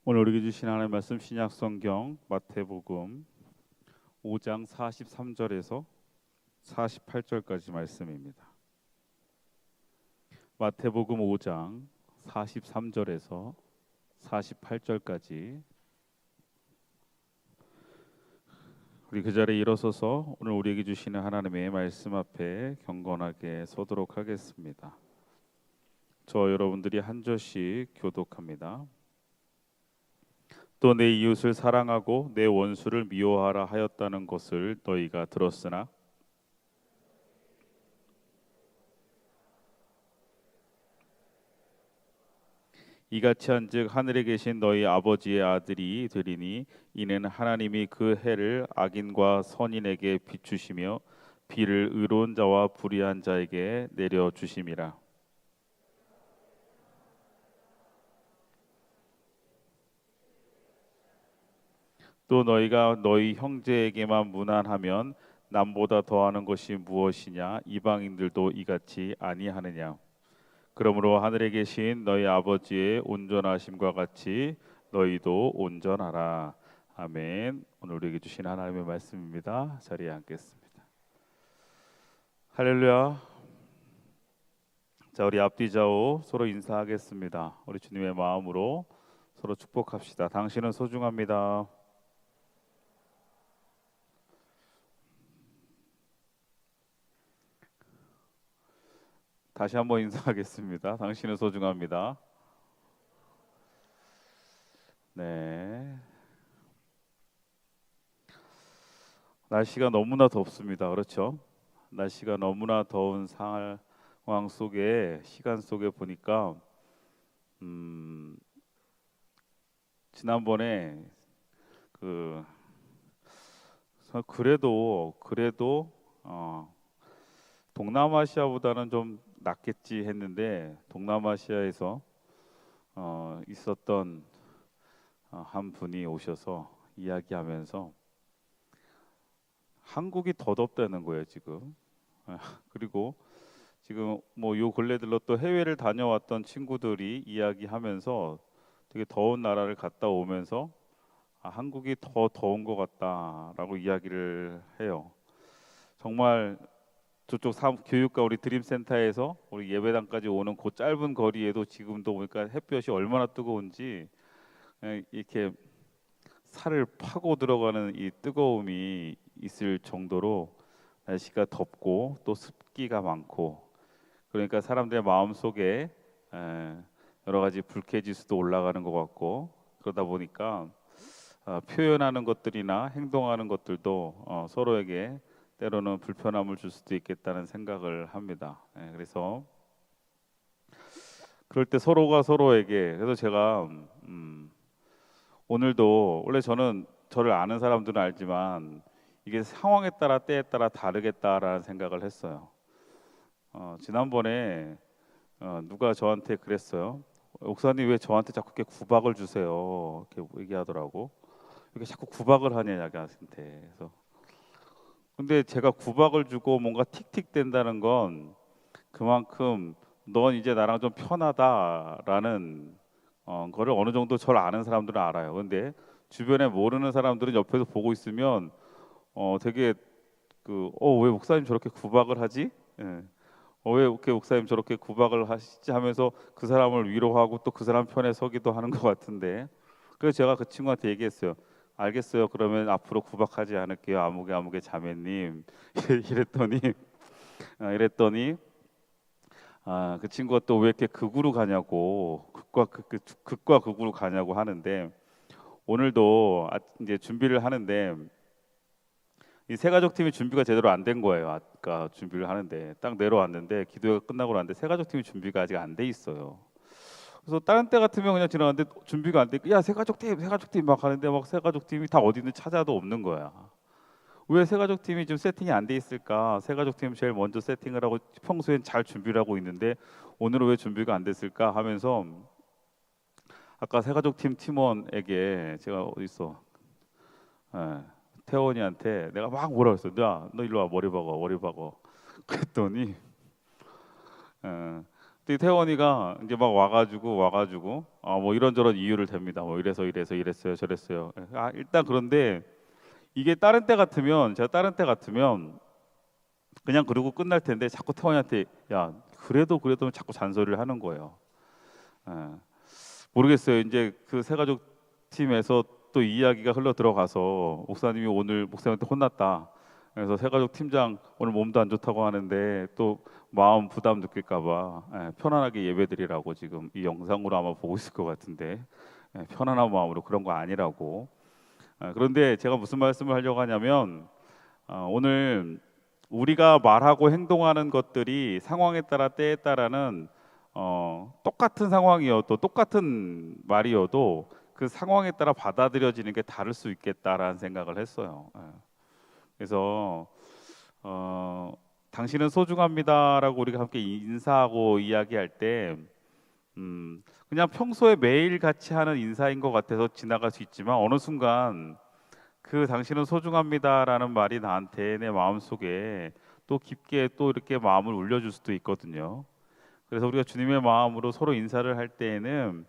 오늘 우리에게 주신 하나님의 말씀 신약성경 마태복음 5장 43절에서 48절까지 말씀입니다. 마태복음 5장 43절에서 48절까지 우리 그 자리에 일어서서 오늘 우리에게 주시는 하나님의 말씀 앞에 경건하게 서도록 하겠습니다. 저 여러분들이 한 절씩 교독합니다. 또 내 이웃을 사랑하고 내 원수를 미워하라 하였다는 것을 너희가 들었으나 이같이 한즉 하늘에 계신 너희 아버지의 아들이 되리니 이는 하나님이 그 해를 악인과 선인에게 비추시며 비를 의로운 자와 불의한 자에게 내려 주심이라. 또 너희가 너희 형제에게만 무난하면 남보다 더하는 것이 무엇이냐? 이방인들도 이같이 아니하느냐? 그러므로 하늘에 계신 너희 아버지의 온전하심과 같이 너희도 온전하라. 아멘. 오늘 우리에게 주신 하나님의 말씀입니다. 자리에 앉겠습니다. 할렐루야. 자, 우리 앞뒤 좌우 서로 인사하겠습니다. 우리 주님의 마음으로 서로 축복합시다. 당신은 소중합니다. 다시 한번 인사하겠습니다. 당신은 소중합니다. 네. 날씨가 너무나 덥습니다. 그렇죠? 날씨가 너무나 더운 상황 속에 시간 속에 보니까 음, 지난번에 그 그래도 동남아시아보다는 좀 낫겠지 했는데 동남아시아에서 있었던 한 분이 오셔서 이야기하면서 한국이 더 덥다는 거예요 지금. 그리고 지금 뭐 요 근래 들로 또 해외를 다녀왔던 친구들이 이야기하면서 되게 더운 나라를 갔다 오면서 한국이 더 더운 것 같다라고 이야기를 해요. 정말 저쪽 교육과 우리 드림센터에서 우리 예배당까지 오는 그 짧은 거리에도 지금도 보니까 햇볕이 얼마나 뜨거운지 이렇게 살을 파고 들어가는 이 뜨거움이 있을 정도로 날씨가 덥고 또 습기가 많고 그러니까 사람들의 마음 속에 여러 가지 불쾌지수도 올라가는 것 같고 그러다 보니까 표현하는 것들이나 행동하는 것들도 서로에게 때로는 불편함을 줄 수도 있겠다는 생각을 합니다. 그래서 그럴 때 서로가 서로에게 그래서 제가 오늘도 원래 저는 저를 아는 사람들은 알지만 이게 상황에 따라 때에 따라 다르겠다라는 생각을 했어요. 지난번에 누가 저한테 그랬어요. 목사님 왜 저한테 자꾸 이렇게 구박을 주세요? 이렇게 얘기하더라고. 이렇게 자꾸 구박을 하냐 자기한테. 그래서 근데 제가 구박을 주고 뭔가 틱틱 된다는 건 그만큼 넌 이제 나랑 좀 편하다라는 거를 어느 정도 저를 아는 사람들은 알아요. 근데 주변에 모르는 사람들은 옆에서 보고 있으면 되게 왜 목사님 저렇게 구박을 하지? 예. 왜 이렇게 목사님 저렇게 구박을 하시지 하면서 그 사람을 위로하고 또 그 사람 편에 서기도 하는 것 같은데 그래서 제가 그 친구한테 얘기했어요. 알겠어요. 그러면 앞으로 구박하지 않을게요. 아무개 자매님 이랬더니 이랬더니 그 친구가 또 왜 이렇게 극으로 가냐고 극과 극으로 가냐고 하는데 오늘도 이제 준비를 하는데 이 새가족 팀이 준비가 제대로 안 된 거예요. 아까 준비를 하는데 딱 내려왔는데 기도가 끝나고 나는데 새가족 팀이 준비가 아직 안 돼 있어요. 그래서 다른 때 같으면 그냥 지나갔는데 준비가 안 돼. 야 새가족 팀 막 하는데 막 새가족 팀이 다 어디 있는 찾아도 없는 거야. 왜 새가족 팀이 좀 세팅이 안 돼 있을까? 새가족 팀 제일 먼저 세팅을 하고 평소엔 잘 준비를 하고 있는데 오늘은 왜 준비가 안 됐을까 하면서 아까 새가족 팀 팀원에게 제가 어디 있어? 예, 태원이한테 내가 막 뭐라 그랬어. 야, 너 일로 와 머리 박아. 그랬더니 어, 근데 태원이가 이제 막 와가지고 뭐 이런저런 이유를 댑니다. 뭐 이래서 이랬어요 저랬어요. 일단 그런데 이게 다른 때 같으면 제가 다른 때 같으면 그냥 그러고 끝날 텐데 자꾸 태원이한테 야 그래도 자꾸 잔소리를 하는 거예요. 예. 모르겠어요. 이제 그 새가족 팀에서 또 이야기가 흘러 들어가서 목사님이 오늘 목사님한테 혼났다. 그래서 새가족 팀장 오늘 몸도 안 좋다고 하는데 또 마음 부담 느낄까봐 편안하게 예배드리라고 지금 이 영상으로 아마 보고 있을 것 같은데 편안한 마음으로 그런 거 아니라고. 그런데 제가 무슨 말씀을 하려고 하냐면 오늘 우리가 말하고 행동하는 것들이 상황에 따라 때에 따라는 똑같은 상황이어도 똑같은 말이어도 그 상황에 따라 받아들여지는 게 다를 수 있겠다라는 생각을 했어요. 그래서 당신은 소중합니다라고 우리가 함께 인사하고 이야기할 때 그냥 평소에 매일 같이 하는 인사인 것 같아서 지나갈 수 있지만 어느 순간 그 당신은 소중합니다라는 말이 나한테 내 마음속에 또 깊게 또 이렇게 마음을 울려줄 수도 있거든요. 그래서 우리가 주님의 마음으로 서로 인사를 할 때에는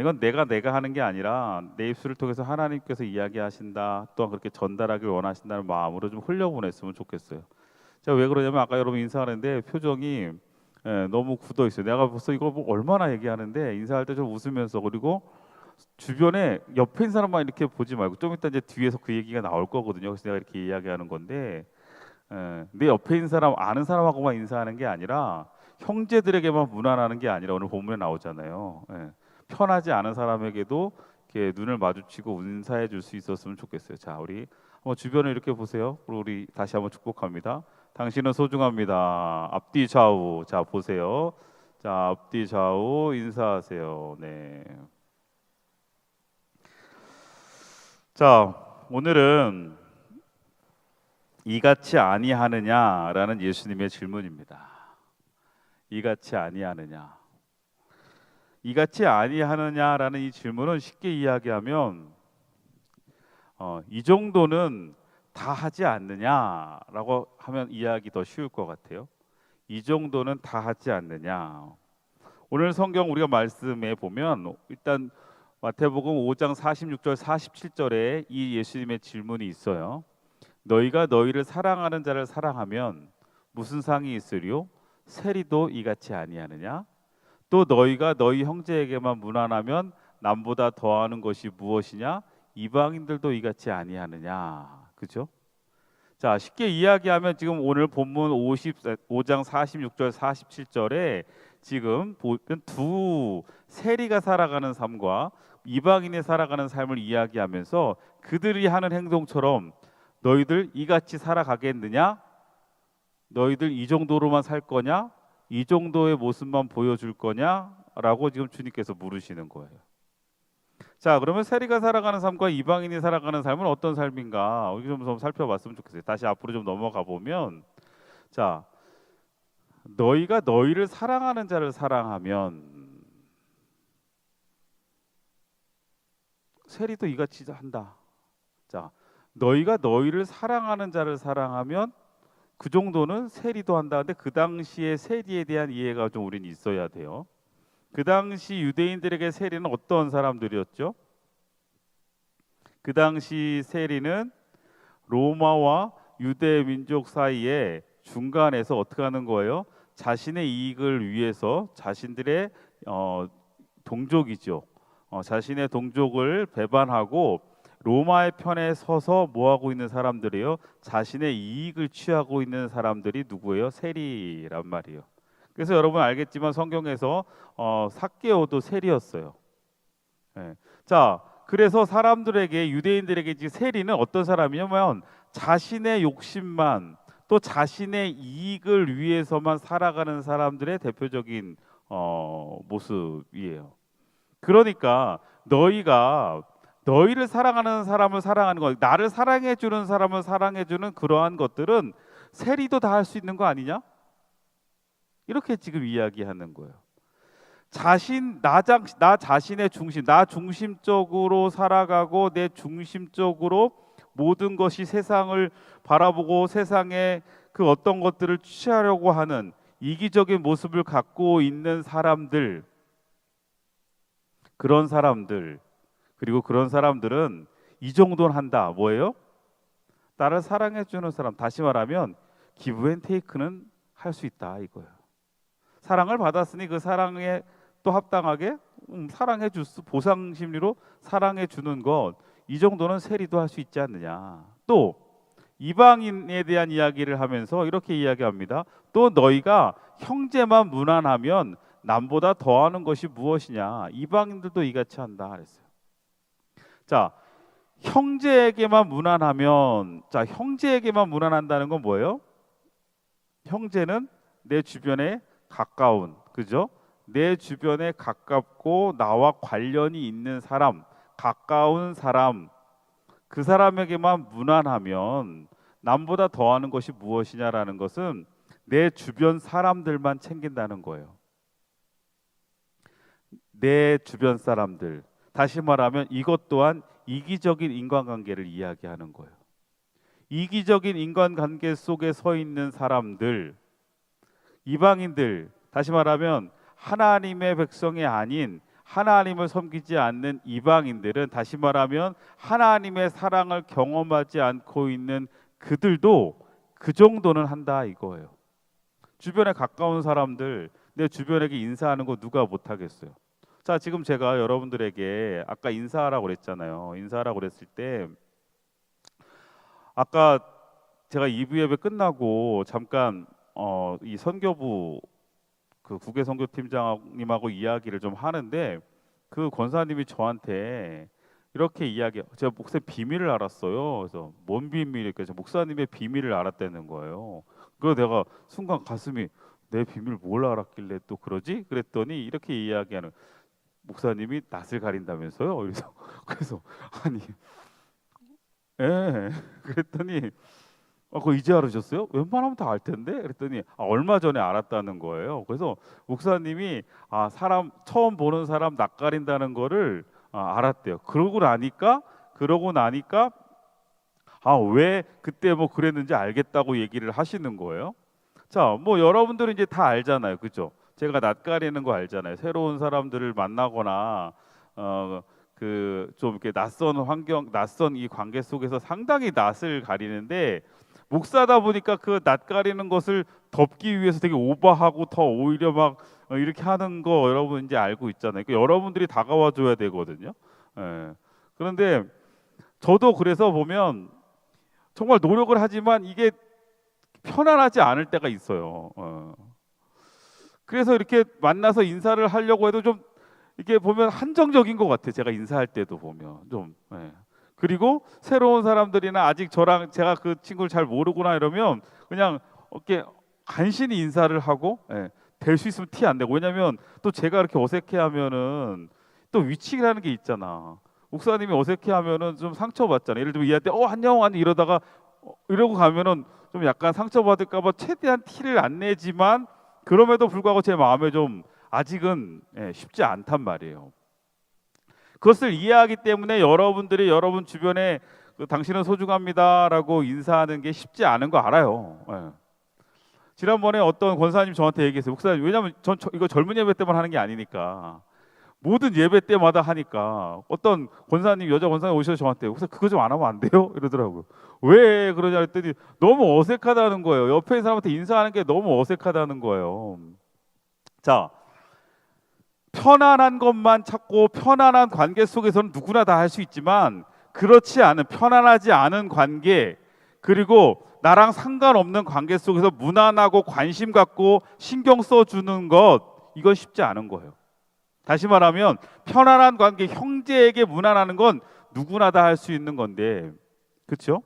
이건 내가 하는 게 아니라 내 입술을 통해서 하나님께서 이야기하신다 또한 그렇게 전달하길 원하신다는 마음으로 좀 흘려보냈으면 좋겠어요. 제가 왜 그러냐면 아까 여러분 인사하는데 표정이 너무 굳어 있어요. 내가 벌써 이거 뭐 얼마나 얘기하는데 인사할 때 좀 웃으면서 그리고 주변에 옆에 있는 사람만 이렇게 보지 말고 좀 이따 이제 뒤에서 그 얘기가 나올 거거든요. 그래서 내가 이렇게 이야기하는 건데 내 옆에 있는 사람 아는 사람하고만 인사하는 게 아니라 형제들에게만 무난하는 게 아니라 오늘 본문에 나오잖아요. 편하지 않은 사람에게도 이렇게 눈을 마주치고 인사해 줄 수 있었으면 좋겠어요. 자, 우리 한번 주변을 이렇게 보세요. 그리고 우리 다시 한번 축복합니다. 당신은 소중합니다. 앞뒤 좌우. 자, 보세요. 자, 앞뒤 좌우 인사하세요. 네. 자, 오늘은 이같이 아니하느냐라는 예수님의 질문입니다. 이같이 아니하느냐. 이같이 아니하느냐라는 이 질문은 쉽게 이야기하면 이 정도는 다 하지 않느냐라고 하면 이해하기 더 쉬울 것 같아요. 이 정도는 다 하지 않느냐. 오늘 성경 우리가 말씀에 보면 일단 마태복음 5장 46절 47절에 이 예수님의 질문이 있어요. 너희가 너희를 사랑하는 자를 사랑하면 무슨 상이 있으리요? 세리도 이같이 아니하느냐? 또 너희가 너희 형제에게만 무난하면 남보다 더하는 것이 무엇이냐? 이방인들도 이같이 아니하느냐? 그죠? 자, 쉽게 이야기하면 지금 오늘 본문 5장 46절 47절에 지금 보면 두 세리가 살아가는 삶과 이방인이 살아가는 삶을 이야기하면서 그들이 하는 행동처럼 너희들 이같이 살아가겠느냐? 너희들 이 정도로만 살 거냐? 이 정도의 모습만 보여줄 거냐? 라고 지금 주님께서 물으시는 거예요. 자, 그러면 세리가 살아가는 삶과 이방인이 살아가는 삶은 어떤 삶인가? 우리 좀 살펴봤으면 좋겠어요. 다시 앞으로 좀 넘어가 보면, 자, 너희가 너희를 사랑하는 자를 사랑하면 세리도 이같이 한다. 자, 너희가 너희를 사랑하는 자를 사랑하면 그 정도는 세리도 한다. 근데 그 당시에 세리에 대한 이해가 좀 우리는 있어야 돼요. 그 당시 유대인들에게 세리는 어떤 사람들이었죠? 그 당시 세리는 로마와 유대 민족 사이에 중간에서 어떻게 하는 거예요? 자신의 이익을 위해서 자신들의 동족이죠. 자신의 동족을 배반하고 로마의 편에 서서 뭐 하고 있는 사람들이에요? 자신의 이익을 취하고 있는 사람들이 누구예요? 세리란 말이에요. 그래서 여러분 알겠지만 성경에서 삭개오도 세리였어요. 네. 자, 그래서 사람들에게 유대인들에게 세리는 어떤 사람이냐면 자신의 욕심만 또 자신의 이익을 위해서만 살아가는 사람들의 대표적인 모습이에요. 그러니까 너희가 너희를 사랑하는 사람을 사랑하는 것, 나를 사랑해 주는 사람을 사랑해 주는 그러한 것들은 세리도 다 할 수 있는 거 아니냐? 이렇게 지금 이야기하는 거예요. 나 자신의 중심, 나 중심적으로 살아가고 내 중심적으로 모든 것이 세상을 바라보고 세상에 그 어떤 것들을 취하려고 하는 이기적인 모습을 갖고 있는 사람들, 그런 사람들, 그리고 그런 사람들은 이 정도는 한다. 뭐예요? 나를 사랑해 주는 사람. 다시 말하면 기브 앤 테이크는 할 수 있다 이거예요. 사랑을 받았으니 그 사랑에 또 합당하게 사랑해 주스 보상 심리로 사랑해 주는 것, 이 정도는 세리도 할 수 있지 않느냐. 또 이방인에 대한 이야기를 하면서 이렇게 이야기합니다. 또 너희가 형제만 무난하면 남보다 더하는 것이 무엇이냐. 이방인들도 이같이 한다 그랬어요. 자, 형제에게만 무난하면, 자, 형제에게만 무난한다는 건 뭐예요? 형제는 내 주변에 가까운, 그죠? 내 주변에 가깝고 나와 관련이 있는 사람, 가까운 사람, 그 사람에게만 무난하면 남보다 더하는 것이 무엇이냐라는 것은 내 주변 사람들만 챙긴다는 거예요. 내 주변 사람들. 다시 말하면 이것 또한 이기적인 인간관계를 이야기하는 거예요. 이기적인 인간관계 속에 서 있는 사람들, 이방인들, 다시 말하면 하나님의 백성이 아닌 하나님을 섬기지 않는 이방인들은, 다시 말하면 하나님의 사랑을 경험하지 않고 있는 그들도 그 정도는 한다 이거예요. 주변에 가까운 사람들, 내 주변에게 인사하는 거 누가 못하겠어요? 자, 지금 제가 여러분들에게 아까 인사하라고 그랬잖아요. 인사하라고 그랬을 때 아까 제가 2부 예배 끝나고 잠깐 이 선교부 그 국외 선교팀장님하고 이야기를 좀 하는데, 그 권사님이 저한테 이렇게 제가 목사님 비밀을 알았어요. 그래서 뭔 비밀일까? 목사님의 비밀을 알았다는 거예요. 그래서 내가 순간 가슴이, 내 비밀 뭘 알았길래 또 그러지? 그랬더니 이렇게 이야기하는, 목사님이 낯을 가린다면서요. 그래서 아니, 예. 그랬더니 그거 이제 알으셨어요? 웬만하면 다 알 텐데. 그랬더니 얼마 전에 알았다는 거예요. 그래서 목사님이 사람 처음 보는 사람 낯가린다는 거를 알았대요. 그러고 나니까 왜 그때 뭐 그랬는지 알겠다고 얘기를 하시는 거예요. 자, 뭐 여러분들은 이제 다 알잖아요, 그죠? 제가 낯가리는 거 알잖아요. 새로운 사람들을 만나거나 그 좀 이렇게 낯선 환경, 낯선 이 관계 속에서 상당히 낯을 가리는데, 목사다 보니까 그 낯가리는 것을 덮기 위해서 되게 오버하고 더 오히려 막 이렇게 하는 거 여러분 이제 알고 있잖아요. 그러니까 여러분들이 다가와 줘야 되거든요. 예. 그런데 저도 그래서 보면 정말 노력을 하지만 이게 편안하지 않을 때가 있어요. 그래서 이렇게 만나서 인사를 하려고 해도 좀 이게 보면 한정적인 것 같아요. 제가 인사할 때도 보면 좀. 그리고 새로운 사람들이나 아직 제가 그 친구를 잘 모르구나 이러면 그냥 이렇게 간신히 인사를 하고, 될 수 있으면 티 안 내고. 왜냐하면 또 제가 이렇게 어색해하면은 또 위치라는 게 있잖아. 목사님이 어색해하면은 좀 상처받잖아요. 예를 들면 얘한테 안녕 아니 이러다가 이러고 가면은 좀 약간 상처받을까봐 최대한 티를 안 내지만, 그럼에도 불구하고 제 마음에 좀 아직은 쉽지 않단 말이에요. 그것을 이해하기 때문에 여러분들이 여러분 주변에 당신은 소중합니다라고 인사하는 게 쉽지 않은 거 알아요. 지난번에 어떤 권사님 저한테 얘기했어요. 목사님, 왜냐하면 이거 젊은 예배 때만 하는 게 아니니까 모든 예배 때마다 하니까, 어떤 권사님, 여자 권사님 오셔서 저한테, 목사 그거 좀 안 하면 안 돼요? 이러더라고요. 왜 그러냐 했더니 너무 어색하다는 거예요. 옆에 있는 사람한테 인사하는 게 너무 어색하다는 거예요. 자, 편안한 것만 찾고 편안한 관계 속에서는 누구나 다 할 수 있지만, 그렇지 않은 편안하지 않은 관계, 그리고 나랑 상관없는 관계 속에서 무난하고 관심 갖고 신경 써주는 것, 이건 쉽지 않은 거예요. 다시 말하면 편안한 관계, 형제에게 무난하는 건 누구나 다 할 수 있는 건데, 그렇죠?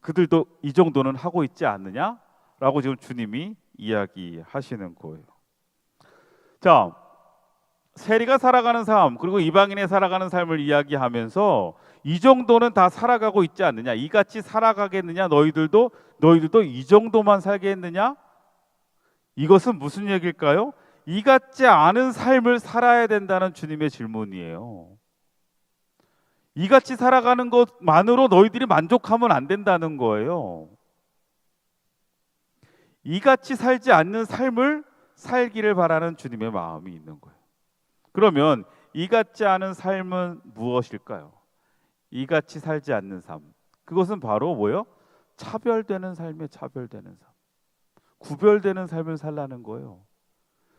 그들도 이 정도는 하고 있지 않느냐라고 지금 주님이 이야기하시는 거예요. 자, 세리가 살아가는 삶, 그리고 이방인의 살아가는 삶을 이야기하면서 이 정도는 다 살아가고 있지 않느냐, 이같이 살아가겠느냐, 너희들도 이 정도만 살겠느냐? 이것은 무슨 얘기일까요? 이같지 않은 삶을 살아야 된다는 주님의 질문이에요. 이같이 살아가는 것만으로 너희들이 만족하면 안 된다는 거예요. 이같이 살지 않는 삶을 살기를 바라는 주님의 마음이 있는 거예요. 그러면 이같지 않은 삶은 무엇일까요? 이같이 살지 않는 삶. 그것은 바로 뭐예요? 차별되는 삶에 차별되는 삶. 구별되는 삶을 살라는 거예요.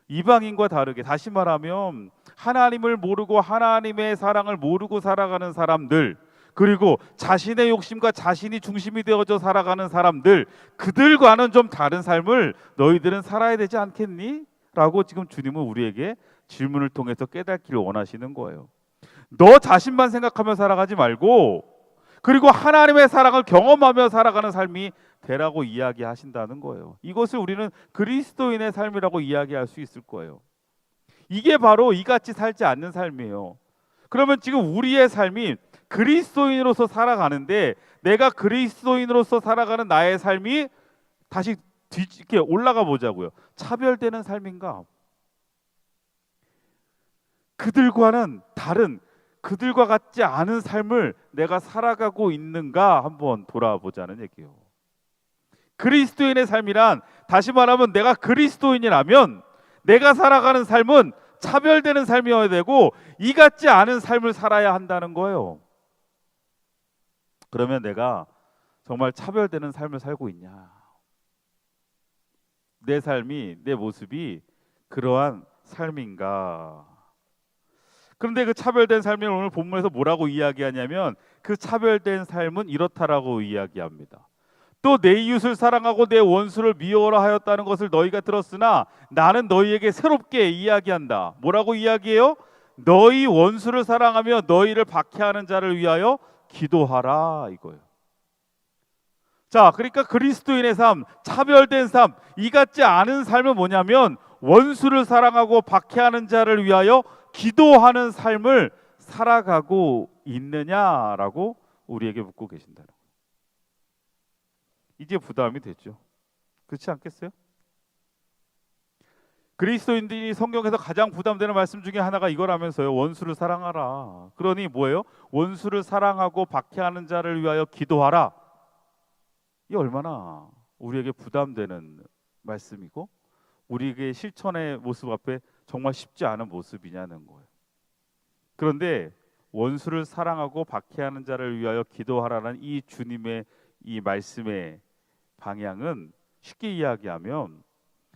이방인과 다르게, 다시 말하면 하나님을 모르고 하나님의 사랑을 모르고 살아가는 사람들, 그리고 자신의 욕심과 자신이 중심이 되어져 살아가는 사람들, 그들과는 좀 다른 삶을 너희들은 살아야 되지 않겠니? 라고 지금 주님은 우리에게 질문을 통해서 깨닫기를 원하시는 거예요. 너 자신만 생각하며 살아가지 말고, 그리고 하나님의 사랑을 경험하며 살아가는 삶이 되라고 이야기하신다는 거예요. 이것을 우리는 그리스도인의 삶이라고 이야기할 수 있을 거예요. 이게 바로 이같이 살지 않는 삶이에요. 그러면 지금 우리의 삶이 그리스도인으로서 살아가는데, 내가 그리스도인으로서 살아가는 나의 삶이 다시 이렇게 올라가 보자고요. 차별되는 삶인가? 그들과는 다른, 그들과 같지 않은 삶을 내가 살아가고 있는가 한번 돌아보자는 얘기예요. 그리스도인의 삶이란, 다시 말하면 내가 그리스도인이라면 내가 살아가는 삶은 차별되는 삶이어야 되고 이같지 않은 삶을 살아야 한다는 거예요. 그러면 내가 정말 차별되는 삶을 살고 있냐? 내 삶이, 내 모습이 그러한 삶인가? 그런데 그 차별된 삶을 오늘 본문에서 뭐라고 이야기하냐면, 그 차별된 삶은 이렇다라고 이야기합니다. 또 내 이웃을 사랑하고 내 원수를 미워라 하였다는 것을 너희가 들었으나 나는 너희에게 새롭게 이야기한다. 뭐라고 이야기해요? 너희 원수를 사랑하며 너희를 박해하는 자를 위하여 기도하라, 이거예요. 자, 그러니까 그리스도인의 삶, 차별된 삶, 이같지 않은 삶은 뭐냐면 원수를 사랑하고 박해하는 자를 위하여 기도하는 삶을 살아가고 있느냐라고 우리에게 묻고 계신다는 거예요. 이제 부담이 되죠. 그렇지 않겠어요? 그리스도인들이 성경에서 가장 부담되는 말씀 중에 하나가 이거라면서요. 원수를 사랑하라. 그러니 뭐예요? 원수를 사랑하고 박해하는 자를 위하여 기도하라. 이 얼마나 우리에게 부담되는 말씀이고 우리에게 실천의 모습 앞에 정말 쉽지 않은 모습이냐는 거예요. 그런데 원수를 사랑하고 박해하는 자를 위하여 기도하라는 이 주님의 이 말씀의 방향은, 쉽게 이야기하면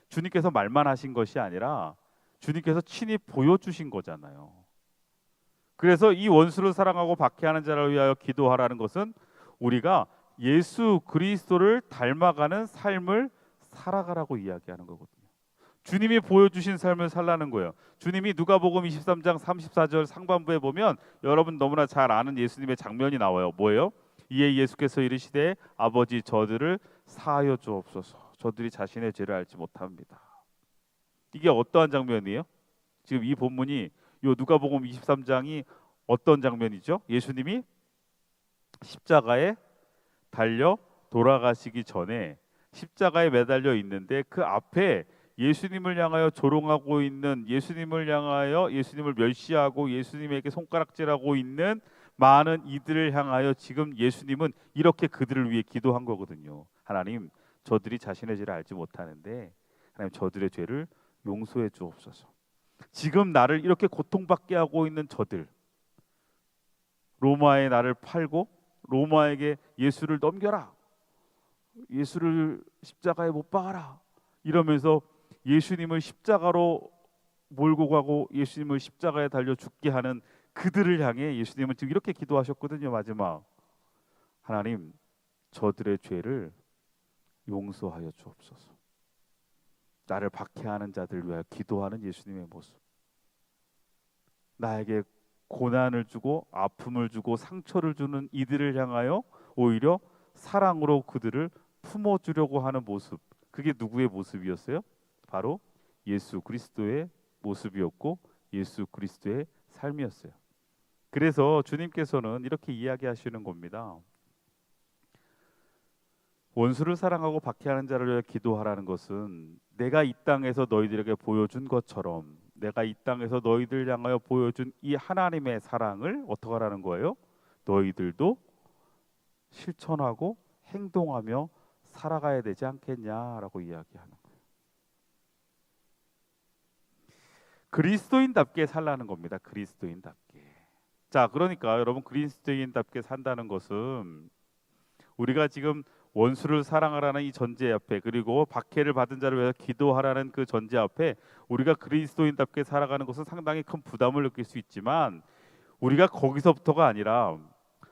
주님께서 말만 하신 것이 아니라 주님께서 친히 보여주신 거잖아요. 그래서 이 원수를 사랑하고 박해하는 자를 위하여 기도하라는 것은 우리가 예수 그리스도를 닮아가는 삶을 살아가라고 이야기하는 거거든요. 주님이 보여주신 삶을 살라는 거예요. 주님이 누가복음 23장 34절 상반부에 보면 여러분 너무나 잘 아는 예수님의 장면이 나와요. 뭐예요? 이에 예수께서 이르시되 아버지 저들을 사하여 주옵소서. 저들이 자신의 죄를 알지 못합니다. 이게 어떠한 장면이에요? 지금 이 본문이, 요 누가복음 23장이 어떤 장면이죠? 예수님이 십자가에 달려 돌아가시기 전에 십자가에 매달려 있는데 그 앞에 예수님을 향하여 조롱하고 있는, 예수님을 향하여 예수님을 멸시하고 예수님에게 손가락질하고 있는 많은 이들을 향하여 지금 예수님은 이렇게 그들을 위해 기도한 거거든요. 하나님, 저들이 자신의 죄를 알지 못하는데 하나님 저들의 죄를 용서해 주옵소서. 지금 나를 이렇게 고통받게 하고 있는 저들, 로마에 나를 팔고 로마에게 예수를 넘겨라, 예수를 십자가에 못 박아라 이러면서 예수님을 십자가로 몰고 가고 예수님을 십자가에 달려 죽게 하는 그들을 향해 예수님은 지금 이렇게 기도하셨거든요. 마지막, 하나님 저들의 죄를 용서하여 주옵소서. 나를 박해하는 자들을 위하여 기도하는 예수님의 모습, 나에게 고난을 주고 아픔을 주고 상처를 주는 이들을 향하여 오히려 사랑으로 그들을 품어주려고 하는 모습, 그게 누구의 모습이었어요? 바로 예수 그리스도의 모습이었고 예수 그리스도의 삶이었어요. 그래서 주님께서는 이렇게 이야기하시는 겁니다. 원수를 사랑하고 박해하는 자를 위해 기도하라는 것은 내가 이 땅에서 너희들에게 보여준 것처럼, 내가 이 땅에서 너희들 향하여 보여준 이 하나님의 사랑을 어떻게 하라는 거예요? 너희들도 실천하고 행동하며 살아가야 되지 않겠냐라고 이야기하는 거예요. 그리스도인답게 살라는 겁니다. 그리스도인답게. 자, 그러니까 여러분 그리스도인답게 산다는 것은 우리가 지금 원수를 사랑하라는 이 전제 앞에, 그리고 박해를 받은 자를 위해서 기도하라는 그 전제 앞에 우리가 그리스도인답게 살아가는 것은 상당히 큰 부담을 느낄 수 있지만, 우리가 거기서부터가 아니라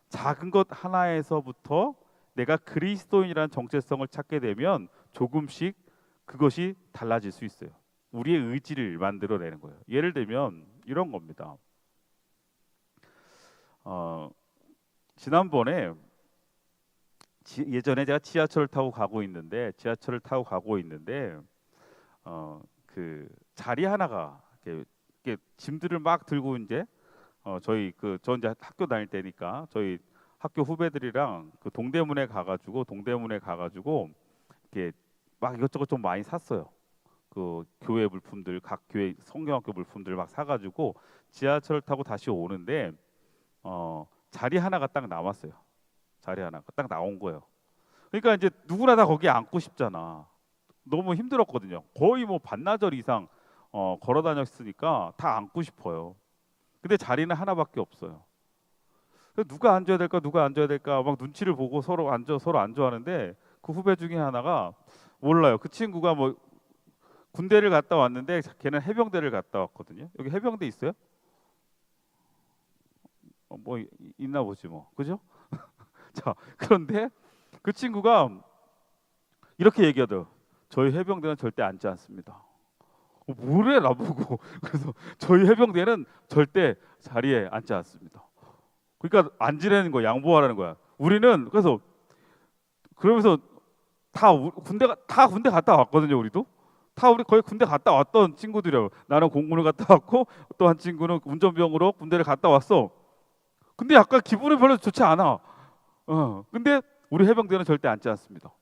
작은 것 하나에서부터 내가 그리스도인이라는 정체성을 찾게 되면 조금씩 그것이 달라질 수 있어요. 우리의 의지를 만들어내는 거예요. 예를 들면 이런 겁니다. 지난번에 예전에 제가 지하철을 타고 가고 있는데 그 자리 하나가 이렇게 짐들을 막 들고 이제 저 이제 학교 다닐 때니까 저희 학교 후배들이랑 그 동대문에 가가지고 이렇게 막 이것저것 좀 많이 샀어요. 그 교회 물품들, 각 교회 성경학교 물품들 막 사가지고 지하철 타고 다시 오는데 자리 하나가 딱 남았어요. 자리 하나가 딱 나온 거예요. 그러니까 이제 누구나 다 거기에 앉고 싶잖아. 너무 힘들었거든요. 거의 뭐 반나절 이상 걸어 다녔으니까 다 앉고 싶어요. 근데 자리는 하나밖에 없어요. 그래서 누가 앉아야 될까 막 눈치를 보고 서로 앉아 하는데, 그 후배 중에 하나가, 몰라요, 그 친구가 뭐 군대를 갔다 왔는데 걔는 해병대를 갔다 왔거든요. 여기 해병대 있어요? 뭐 있나 보지 뭐, 그죠? 자, 그런데 그 친구가 이렇게 얘기하더라고요. 저희 해병대는 절대 앉지 않습니다. 뭐래 나보고. 그래서 저희 해병대는 절대 자리에 앉지 않습니다. 그러니까 앉으라는 거야, 양보하라는 거야. 우리는 그래서 그러면서 다 군대 갔다 왔거든요. 우리도 우리 거의 군대 갔다 왔던 친구들이에요. 나는 공군을 갔다 왔고, 또 한 친구는 운전병으로 군대를 갔다 왔어. 근데 약간 기분이 별로 좋지 않아. 근데 우리 해병대는 절대 앉지 않습니다.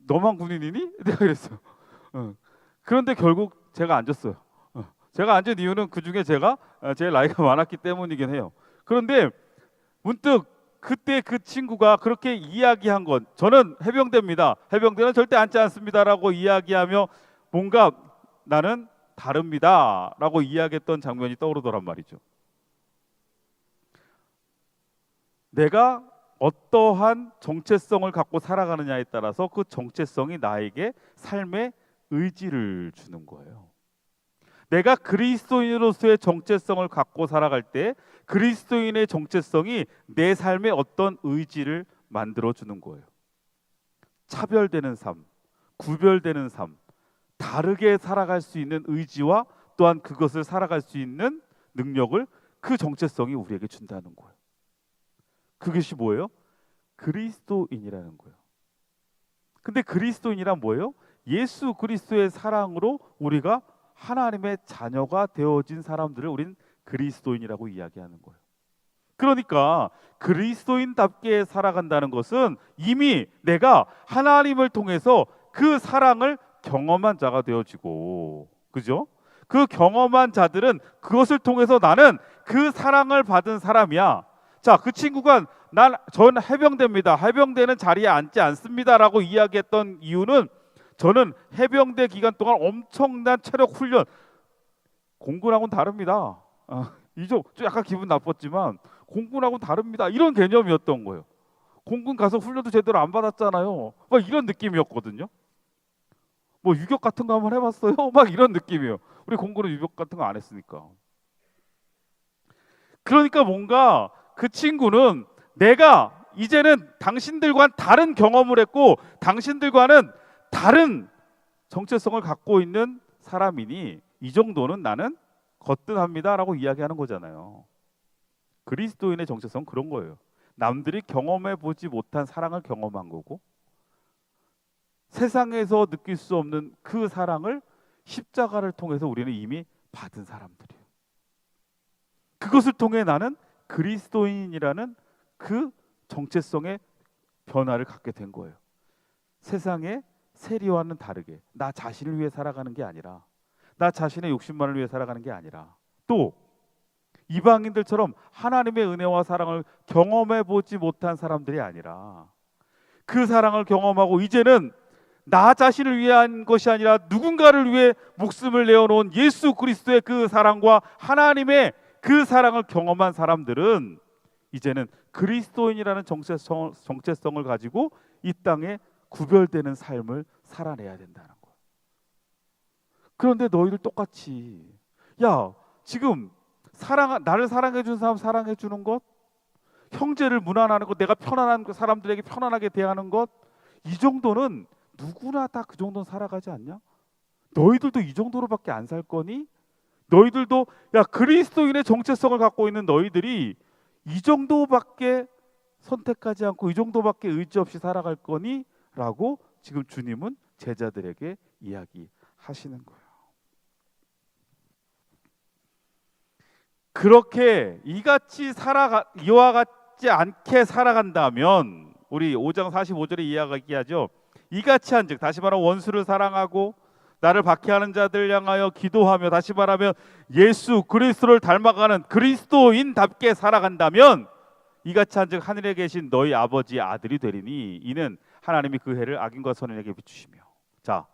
너만 군인이니? 내가 그랬어요. 그런데 결국 제가 앉았어요. 제가 앉은 이유는 그 중에 제가 제일 나이가 많았기 때문이긴 해요. 그런데 문득 그때 그 친구가 그렇게 이야기한 건, 저는 해병대입니다, 해병대는 절대 앉지 않습니다라고 이야기하며 뭔가 나는 다릅니다라고 이야기했던 장면이 떠오르더란 말이죠. 내가 어떠한 정체성을 갖고 살아가느냐에 따라서 그 정체성이 나에게 삶의 의지를 주는 거예요. 내가 그리스도인으로서의 정체성을 갖고 살아갈 때 그리스도인의 정체성이 내 삶에 어떤 의지를 만들어 주는 거예요. 차별되는 삶, 구별되는 삶, 다르게 살아갈 수 있는 의지와 또한 그것을 살아갈 수 있는 능력을 그 정체성이 우리에게 준다는 거예요. 그것이 뭐예요? 그리스도인이라는 거예요. 근데 그리스도인이란 뭐예요? 예수 그리스도의 사랑으로 우리가 하나님의 자녀가 되어진 사람들을 우린 그리스도인이라고 이야기하는 거예요. 그러니까 그리스도인답게 살아간다는 것은 이미 내가 하나님을 통해서 그 사랑을 경험한 자가 되어지고, 그죠? 그 경험한 자들은 그것을 통해서 나는 그 사랑을 받은 사람이야. 자, 그 친구가 전 해병대입니다, 해병대는 자리에 앉지 않습니다라고 이야기했던 이유는, 저는 해병대 기간 동안 엄청난 체력 훈련, 공군하고는 다릅니다. 좀 약간 기분 나빴지만 공군하고는 다릅니다, 이런 개념이었던 거예요. 공군 가서 훈련도 제대로 안 받았잖아요, 막 이런 느낌이었거든요. 뭐 유격 같은 거 한번 해봤어요? 막 이런 느낌이에요. 우리 공군은 유격 같은 거 안 했으니까. 그러니까 뭔가 그 친구는 내가 이제는 당신들과는 다른 경험을 했고 당신들과는 다른 정체성을 갖고 있는 사람이니 이 정도는 나는 거뜬합니다라고 이야기하는 거잖아요. 그리스도인의 정체성은 그런 거예요. 남들이 경험해 보지 못한 사랑을 경험한 거고, 세상에서 느낄 수 없는 그 사랑을 십자가를 통해서 우리는 이미 받은 사람들이에요. 그것을 통해 나는 그리스도인이라는 그 정체성의 변화를 갖게 된 거예요. 세상의 세리와는 다르게 나 자신을 위해 살아가는 게 아니라, 나 자신의 욕심만을 위해 살아가는 게 아니라, 또 이방인들처럼 하나님의 은혜와 사랑을 경험해 보지 못한 사람들이 아니라 그 사랑을 경험하고 이제는 나 자신을 위한 것이 아니라 누군가를 위해 목숨을 내어놓은 예수 그리스도의 그 사랑과 하나님의 그 사랑을 경험한 사람들은 이제는 그리스도인이라는 정체성을 가지고 이 땅에 구별되는 삶을 살아내야 된다는 거예요. 그런데 너희들 똑같이 지금 나를 사랑해 준 사람 사랑해 주는 것, 형제를 무난하는 것, 내가 편안한 사람들에게 편안하게 대하는 것, 이 정도는 누구나 다 그 정도는 살아가지 않냐? 너희들도 이 정도로밖에 안 살 거니? 너희들도 그리스도인의 정체성을 갖고 있는 너희들이 이 정도밖에 선택하지 않고 이 정도밖에 의지 없이 살아갈 거니? 라고 지금 주님은 제자들에게 이야기하시는 거예요. 그렇게 이와 같지 않게 살아간다면 우리 5장 45절에 이야기하죠. 이같이 한즉, 다시 말하면 원수를 사랑하고 나를 박해하는 자들 향하여 기도하며, 다시 말하면 예수 그리스도를 닮아가는 그리스도인답게 살아간다면 이같이 한즉 하늘에 계신 너희 아버지의 아들이 되리니 이는 하나님이 그 해를 악인과 선인에게 비추시며. 자,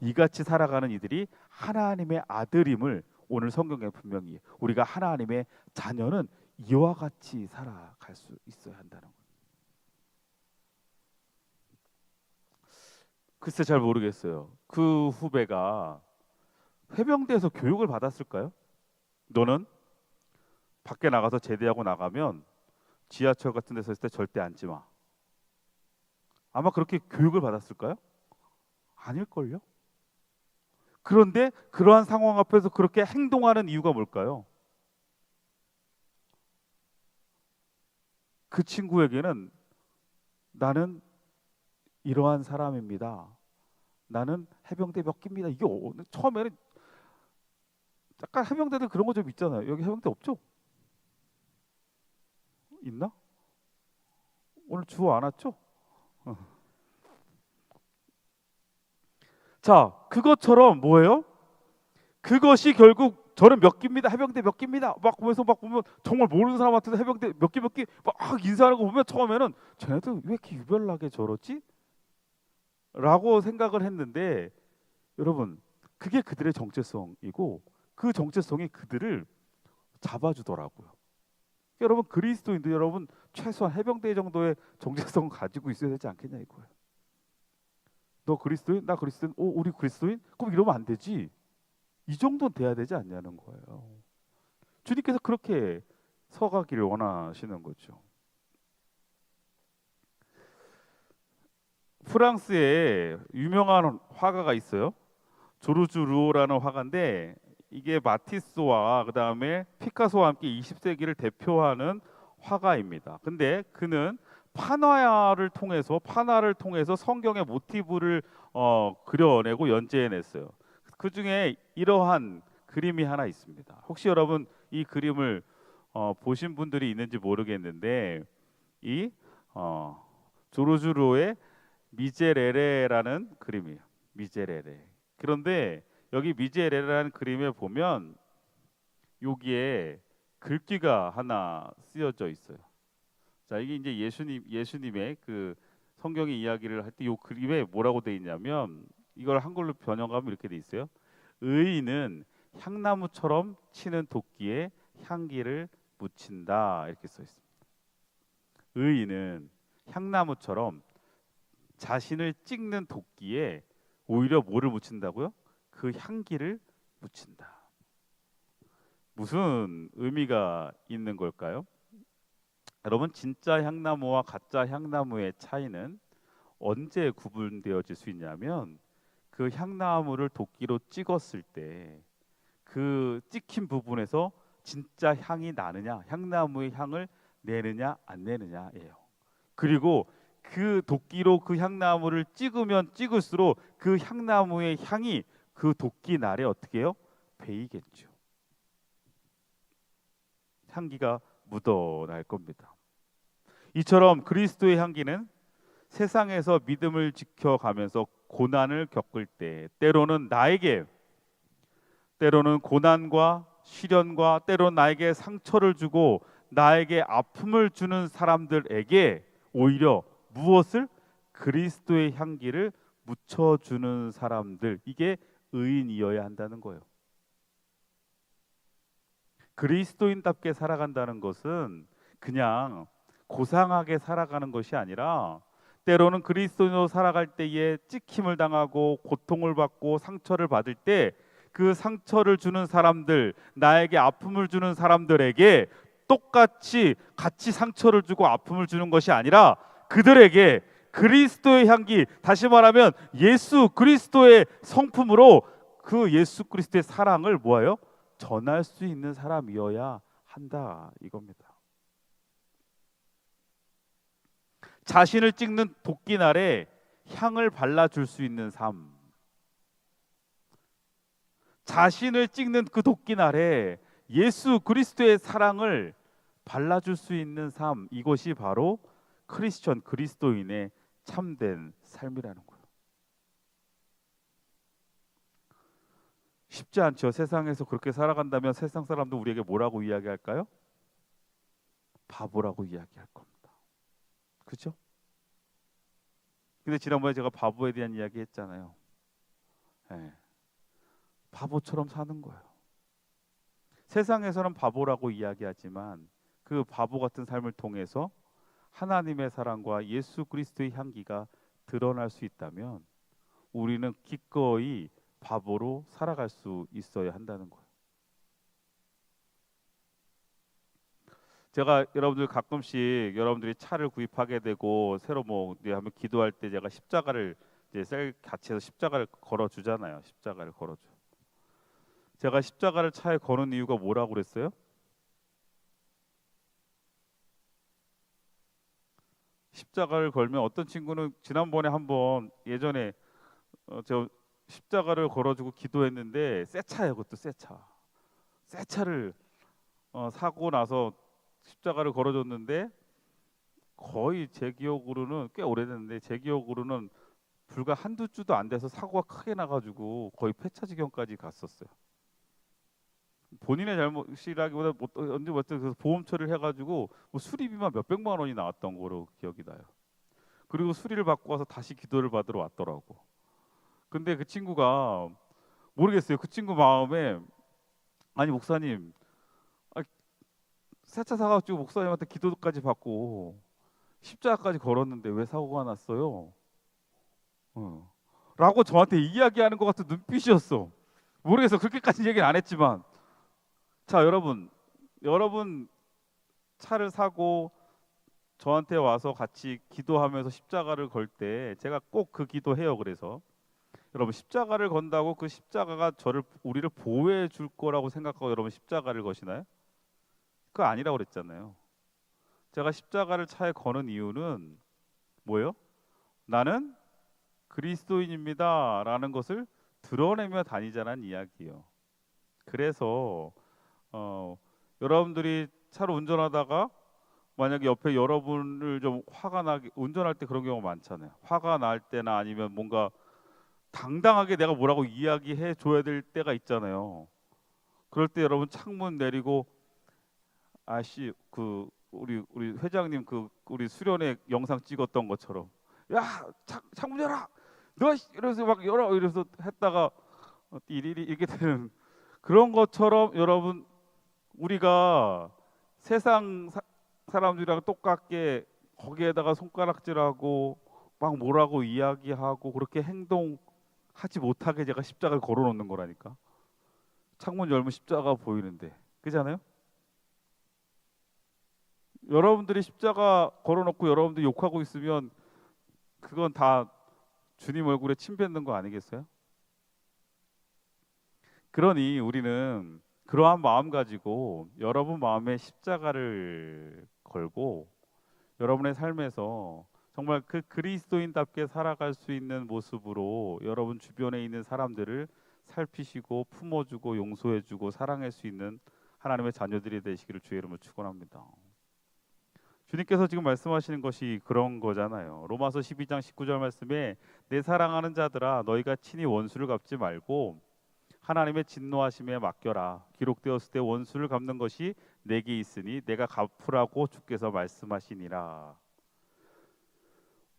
이같이 살아가는 이들이 하나님의 아들임을 오늘 성경에 분명히, 우리가 하나님의 자녀는 이와 같이 살아갈 수 있어야 한다는 거예요. 글쎄 잘 모르겠어요. 그 후배가 해병대에서 교육을 받았을까요? 너는 밖에 나가서 제대하고 나가면 지하철 같은 데서 있을 때 절대 앉지 마. 아마 그렇게 교육을 받았을까요? 아닐걸요? 그런데 그러한 상황 앞에서 그렇게 행동하는 이유가 뭘까요? 그 친구에게는 나는 이러한 사람입니다. 나는 해병대 몇 기입니다. 이게 처음에는 약간 해병대들 그런 거 좀 있잖아요. 여기 해병대 없죠? 있나? 오늘 주호 안 왔죠? 자, 그것처럼 뭐예요? 그것이 결국 저는 몇 기입니다. 해병대 몇 기입니다. 막 보면서 막 보면 정말 모르는 사람한테도 해병대 몇 기 막 인사하는 거 보면 처음에는 쟤네들 왜 이렇게 유별나게 저러지? 라고 생각을 했는데, 여러분 그게 그들의 정체성이고 그 정체성이 그들을 잡아주더라고요. 여러분 그리스도인도 여러분 최소한 해병대 정도의 정체성을 가지고 있어야 되지 않겠냐 이거예요. 너 그리스도인? 나 그리스도인? 우리 그리스도인? 그럼 이러면 안 되지. 이 정도는 돼야 되지 않냐는 거예요. 주님께서 그렇게 서가기를 원하시는 거죠. 프랑스에 유명한 화가가 있어요. 조르주 르오라는 화가인데 이게 마티스와 그다음에 피카소와 함께 20세기를 대표하는 화가입니다. 근데 그는 판화를 통해서 성경의 모티브를 그려내고 연재해냈어요. 그 중에 이러한 그림이 하나 있습니다. 혹시 여러분 이 그림을 보신 분들이 있는지 모르겠는데 이 조르주 르오의 미제레레라는 그림이에요. 미제레레. 그런데 여기 미제레레라는 그림에 보면 여기에 글귀가 하나 쓰여져 있어요. 자, 이게 이제 예수님의 그 성경의 이야기를 할 때 이 그림에 뭐라고 돼 있냐면 이걸 한글로 번역하면 이렇게 돼 있어요. 의인은 향나무처럼 치는 도끼에 향기를 묻힌다, 이렇게 써 있습니다. 의인은 향나무처럼 자신을 찍는 도끼에 오히려 뭐를 묻힌다고요? 그 향기를 묻힌다. 무슨 의미가 있는 걸까요? 여러분 진짜 향나무와 가짜 향나무의 차이는 언제 구분되어질 수 있냐면 그 향나무를 도끼로 찍었을 때 그 찍힌 부분에서 진짜 향이 나느냐, 향나무의 향을 내느냐 안 내느냐예요. 그리고 그 도끼로 그 향나무를 찍으면 찍을수록 그 향나무의 향이 그 도끼 날에 어떻게 해요? 배이겠죠. 향기가 묻어날 겁니다. 이처럼 그리스도의 향기는 세상에서 믿음을 지켜가면서 고난을 겪을 때 때로는 고난과 시련과 때로는 나에게 상처를 주고 나에게 아픔을 주는 사람들에게 오히려 무엇을? 그리스도의 향기를 묻혀주는 사람들, 이게 의인이어야 한다는 거예요. 그리스도인답게 살아간다는 것은 그냥 고상하게 살아가는 것이 아니라, 때로는 그리스도인으로 살아갈 때에 찍힘을 당하고 고통을 받고 상처를 받을 때 그 상처를 주는 사람들, 나에게 아픔을 주는 사람들에게 똑같이 같이 상처를 주고 아픔을 주는 것이 아니라, 그들에게 그리스도의 향기, 다시 말하면 예수 그리스도의 성품으로 그 예수 그리스도의 사랑을 뭐예요? 전할 수 있는 사람이어야 한다, 이겁니다. 자신을 찍는 도끼날에 향을 발라줄 수 있는 삶, 자신을 찍는 그 도끼날에 예수 그리스도의 사랑을 발라줄 수 있는 삶, 이것이 바로 크리스천, 그리스도인의 참된 삶이라는 거예요. 쉽지 않죠. 세상에서 그렇게 살아간다면 세상 사람도 우리에게 뭐라고 이야기할까요? 바보라고 이야기할 겁니다. 그렇죠? 근데 지난번에 제가 바보에 대한 이야기 했잖아요. 네. 바보처럼 사는 거예요. 세상에서는 바보라고 이야기하지만 그 바보 같은 삶을 통해서 하나님의 사랑과 예수 그리스도의 향기가 드러날 수 있다면 우리는 기꺼이 바보로 살아갈 수 있어야 한다는 거예요. 제가 여러분들 가끔씩 여러분들이 차를 구입하게 되고 새로 뭐 하면 기도할 때 제가 십자가를 이제 셀 같이 해서 십자가를 걸어 주잖아요. 십자가를 걸어 줘. 제가 십자가를 차에 거는 이유가 뭐라고 그랬어요? 십자가를 걸면 어떤 친구는 지난번에 한번 예전에 저 십자가를 걸어주고 기도했는데 새 차예요. 그것도 새 차. 새 차를 사고 나서 십자가를 걸어줬는데 거의 제 기억으로는 꽤 오래됐는데 제 기억으로는 불과 한두 주도 안 돼서 사고가 크게 나가지고 거의 폐차 지경까지 갔었어요. 본인의 잘못이라기보다 언제 그래서 보험 처리를 해가지고 뭐 수리비만 몇 백만 원이 나왔던 거로 기억이 나요. 그리고 수리를 받고 와서 다시 기도를 받으러 왔더라고. 근데 그 친구가 모르겠어요. 그 친구 마음에 아니 목사님, 새 차 사가지고 목사님한테 기도까지 받고 십자가까지 걸었는데 왜 사고가 났어요? 라고 저한테 이야기하는 것 같은 눈빛이었어. 모르겠어. 그렇게까지 얘기는 안 했지만, 자 여러분 차를 사고 저한테 와서 같이 기도하면서 십자가를 걸 때 제가 꼭 그 기도해요. 그래서 여러분 십자가를 건다고 그 십자가가 우리를 보호해 줄 거라고 생각하고 여러분 십자가를 거시나요? 그거 아니라고 그랬잖아요. 제가 십자가를 차에 거는 이유는 뭐예요? 나는 그리스도인입니다 라는 것을 드러내며 다니자는 이야기예요. 그래서 여러분들이 차를 운전하다가 만약에 옆에 여러분을 좀 화가 나게, 운전할 때 그런 경우가 많잖아요. 화가 날 때나 아니면 뭔가 당당하게 내가 뭐라고 이야기해 줘야 될 때가 있잖아요. 그럴 때 여러분 창문 내리고 아씨 그 우리 회장님 그 우리 수련회 영상 찍었던 것처럼 야 창문 열어 너 이러면서 막 열어 이러면서 했다가 띠리리 이렇게 되는 그런 것처럼 여러분 우리가 세상 사람들이랑 똑같게 거기에다가 손가락질하고 막 뭐라고 이야기하고 그렇게 행동하지 못하게 제가 십자가를 걸어놓는 거라니까. 창문 열면 십자가 보이는데 그렇잖아요? 여러분들이 십자가 걸어놓고 여러분들 욕하고 있으면 그건 다 주님 얼굴에 침 뱉는 거 아니겠어요? 그러니 우리는 그러한 마음 가지고 여러분 마음에 십자가를 걸고 여러분의 삶에서 정말 그 그리스도인답게 살아갈 수 있는 모습으로 여러분 주변에 있는 사람들을 살피시고 품어주고 용서해주고 사랑할 수 있는 하나님의 자녀들이 되시기를 주의 이름으로 축원합니다. 주님께서 지금 말씀하시는 것이 그런 거잖아요. 로마서 12장 19절 말씀에 내 사랑하는 자들아 너희가 친히 원수를 갚지 말고 하나님의 진노하심에 맡겨라. 기록되었을 때 원수를 갚는 것이 내게 있으니 내가 갚으라고 주께서 말씀하시니라.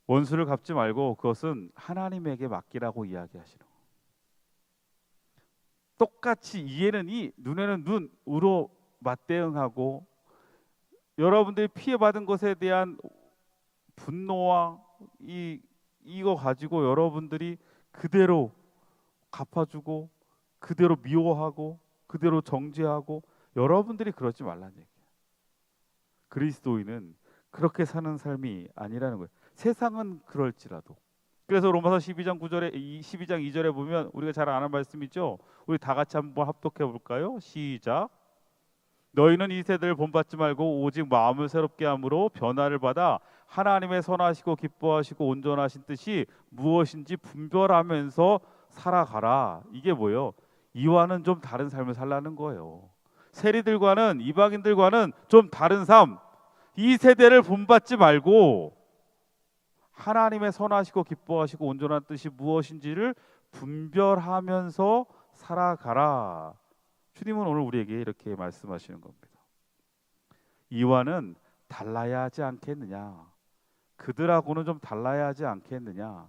원수를 갚지 말고 그것은 하나님에게 맡기라고 이야기하시는 거예요. 똑같이 이에는 이, 눈에는 눈, 으로 맞대응하고 여러분들이 피해받은 것에 대한 분노와 이거 가지고 여러분들이 그대로 갚아주고 그대로 미워하고 그대로 정죄하고 여러분들이 그러지 말라는 얘기예요. 그리스도인은 그렇게 사는 삶이 아니라는 거예요. 세상은 그럴지라도. 그래서 로마서 12장 9절에 12장 2절에 보면 우리가 잘 아는 말씀이죠. 우리 다 같이 한번 합독해 볼까요? 시작. 너희는 이 세대를 본받지 말고 오직 마음을 새롭게 함으로 변화를 받아 하나님의 선하시고 기뻐하시고 온전하신 뜻이 무엇인지 분별하면서 살아가라. 이게 뭐예요? 이와는 좀 다른 삶을 살라는 거예요. 세리들과는 이방인들과는 좀 다른 삶. 이 세대를 본받지 말고 하나님의 선하시고 기뻐하시고 온전한 뜻이 무엇인지를 분별하면서 살아가라. 주님은 오늘 우리에게 이렇게 말씀하시는 겁니다. 이와는 달라야 하지 않겠느냐? 그들하고는 좀 달라야 하지 않겠느냐?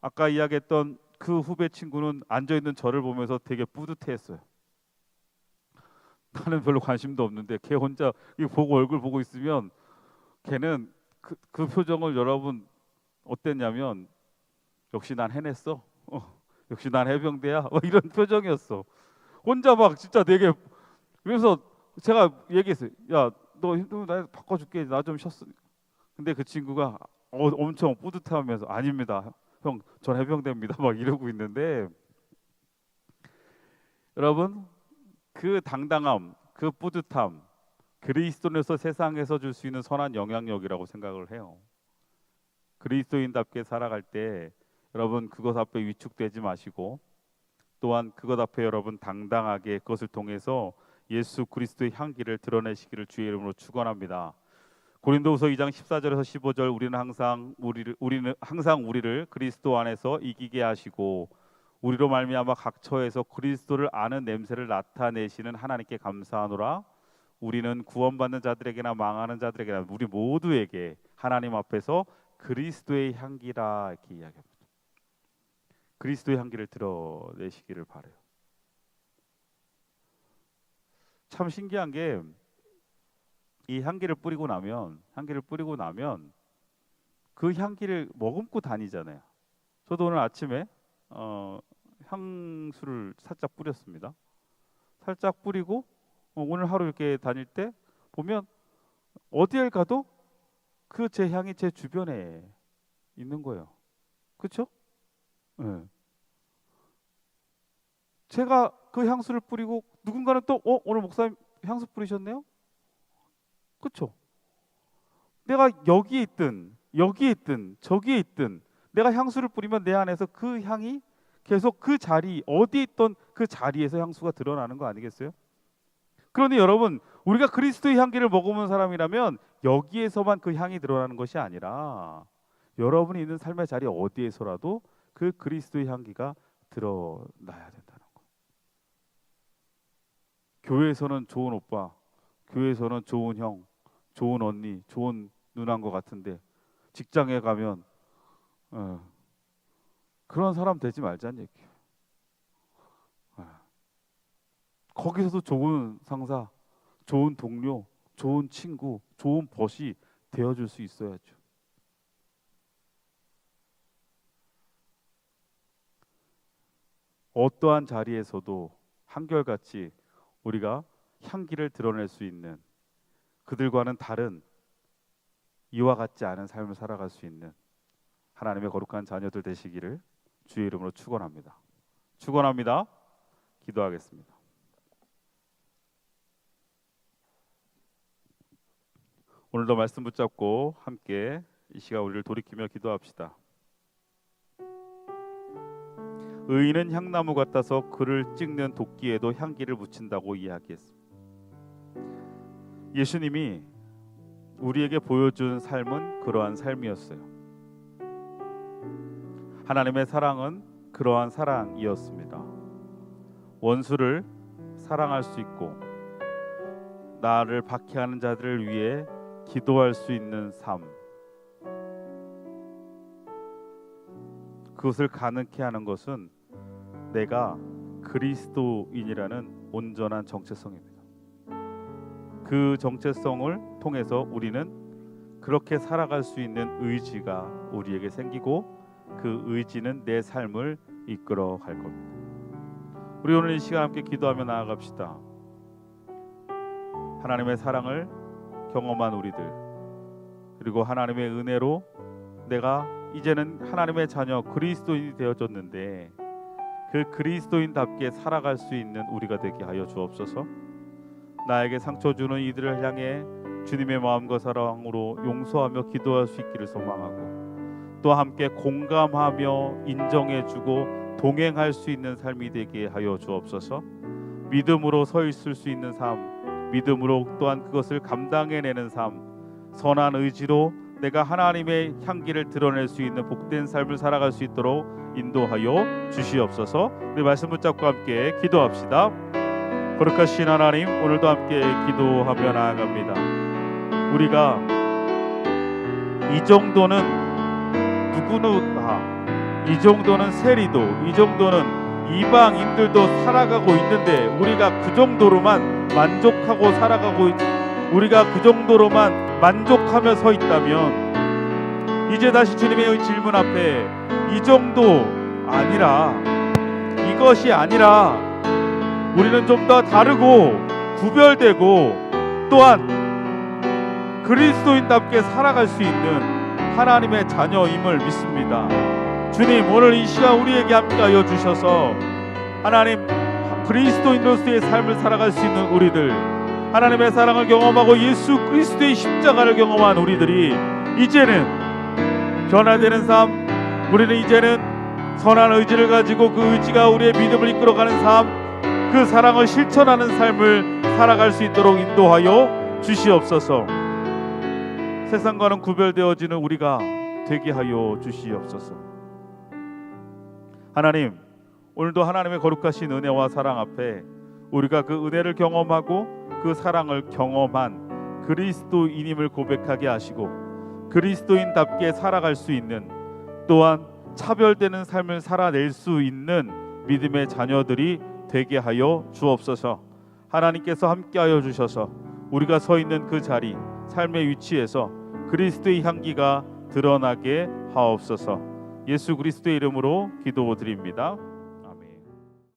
아까 이야기했던 그 후배 친구는 앉아있는 저를 보면서 되게 뿌듯해했어요. 나는 별로 관심도 없는데 걔 혼자 이 보고 얼굴 보고 있으면 걔는 그 표정을 여러분 어땠냐면 역시 난 해냈어. 역시 난 해병대야. 막 이런 표정이었어. 혼자 막 진짜 되게 그래서 제가 얘기했어요. 야, 너 힘들면 나 바꿔줄게. 나 좀 쉬었어. 근데 그 친구가 엄청 뿌듯해하면서 아닙니다. 형, 전 해병대입니다. 막 이러고 있는데 여러분 그 당당함, 그 뿌듯함 그리스도인으로서 세상에서 줄 수 있는 선한 영향력이라고 생각을 해요. 그리스도인답게 살아갈 때 여러분 그것 앞에 위축되지 마시고 또한 그것 앞에 여러분 당당하게 그것을 통해서 예수 그리스도의 향기를 드러내시기를 주의 이름으로 축원합니다. 고린도후서 2장 14절에서 15절 우리는 항상 우리를 그리스도 안에서 이기게 하시고 우리로 말미암아 각 처에서 그리스도를 아는 냄새를 나타내시는 하나님께 감사하노라. 우리는 구원받는 자들에게나 망하는 자들에게나 우리 모두에게 하나님 앞에서 그리스도의 향기라 이렇게 이야기합니다. 그리스도의 향기를 드러내시기를 바라요. 참 신기한 게 이 향기를 뿌리고 나면 그 향기를 머금고 다니잖아요. 저도 오늘 아침에 향수를 살짝 뿌렸습니다. 살짝 뿌리고 오늘 하루 이렇게 다닐 때 보면 어디에 가도 그 제 향이 제 주변에 있는 거예요. 그렇죠? 네. 제가 그 향수를 뿌리고 누군가는 또 오늘 목사님 향수 뿌리셨네요? 그렇죠? 내가 여기에 있든 저기에 있든 내가 향수를 뿌리면 내 안에서 그 향이 계속 그 자리 어디에 있던 그 자리에서 향수가 드러나는 거 아니겠어요? 그러니 여러분 우리가 그리스도의 향기를 머금은 사람이라면 여기에서만 그 향이 드러나는 것이 아니라 여러분이 있는 삶의 자리 어디에서라도 그 그리스도의 향기가 드러나야 된다는 거. 교회에서는 좋은 오빠, 교회에서는 좋은 형, 좋은 언니, 좋은 누나인 것 같은데 직장에 가면 그런 사람 되지 말자는 얘기예요. 거기서도 좋은 상사, 좋은 동료, 좋은 친구, 좋은 벗이 되어줄 수 있어야죠. 어떠한 자리에서도 한결같이 우리가 향기를 드러낼 수 있는 그들과는 다른 이와 같지 않은 삶을 살아갈 수 있는 하나님의 거룩한 자녀들 되시기를 주의 이름으로 축원합니다. 축원합니다. 기도하겠습니다. 오늘도 말씀 붙잡고 함께 이 시간 우리를 돌이키며 기도합시다. 의인은 향나무 같아서 그를 찍는 도끼에도 향기를 묻힌다고 이야기했습니다. 예수님이 우리에게 보여준 삶은 그러한 삶이었어요. 하나님의 사랑은 그러한 사랑이었습니다. 원수를 사랑할 수 있고 나를 박해하는 자들을 위해 기도할 수 있는 삶. 그것을 가능케 하는 것은 내가 그리스도인이라는 온전한 정체성입니다. 그 정체성을 통해서 우리는 그렇게 살아갈 수 있는 의지가 우리에게 생기고 그 의지는 내 삶을 이끌어 갈 겁니다. 우리 오늘 이 시간 함께 기도하며 나아갑시다. 하나님의 사랑을 경험한 우리들, 그리고 하나님의 은혜로 내가 이제는 하나님의 자녀 그리스도인이 되어졌는데 그 그리스도인답게 살아갈 수 있는 우리가 되게 하여 주옵소서. 나에게 상처 주는 이들을 향해 주님의 마음과 사랑으로 용서하며 기도할 수 있기를 소망하고, 또 함께 공감하며 인정해주고 동행할 수 있는 삶이 되게 하여 주옵소서. 믿음으로 서 있을 수 있는 삶, 믿음으로 또한 그것을 감당해내는 삶, 선한 의지로 내가 하나님의 향기를 드러낼 수 있는 복된 삶을 살아갈 수 있도록 인도하여 주시옵소서. 우리 말씀 붙잡고 함께 기도합시다. 거룩하신 하나님, 오늘도 함께 기도하며 나아갑니다. 우리가 이 정도는 이 정도는 세리도, 이 정도는 이방인들도 살아가고 있는데 우리가 그 정도로만 만족하고 살아가고 우리가 그 정도로만 만족하며 서 있다면 이제 다시 주님의 질문 앞에 이 정도 아니라, 이것이 아니라 우리는 좀 더 다르고 구별되고 또한 그리스도인답게 살아갈 수 있는 하나님의 자녀임을 믿습니다. 주님, 오늘 이 시간 우리에게 함께하여 주셔서 하나님 그리스도인으로서의 삶을 살아갈 수 있는 우리들, 하나님의 사랑을 경험하고 예수 그리스도의 십자가를 경험한 우리들이 이제는 변화되는 삶, 우리는 이제는 선한 의지를 가지고 그 의지가 우리의 믿음을 이끌어가는 삶, 그 사랑을 실천하는 삶을 살아갈 수 있도록 인도하여 주시옵소서. 세상과는 구별되어지는 우리가 되게 하여 주시옵소서. 하나님, 오늘도 하나님의 거룩하신 은혜와 사랑 앞에 우리가 그 은혜를 경험하고 그 사랑을 경험한 그리스도인임을 고백하게 하시고 그리스도인답게 살아갈 수 있는, 또한 차별되는 삶을 살아낼 수 있는 믿음의 자녀들이 되게 하여 주옵소서. 하나님께서 함께하여 주셔서 우리가 서 있는 그 자리, 삶의 위치에서 그리스도의 향기가 드러나게 하옵소서. 예수 그리스도의 이름으로 기도드립니다.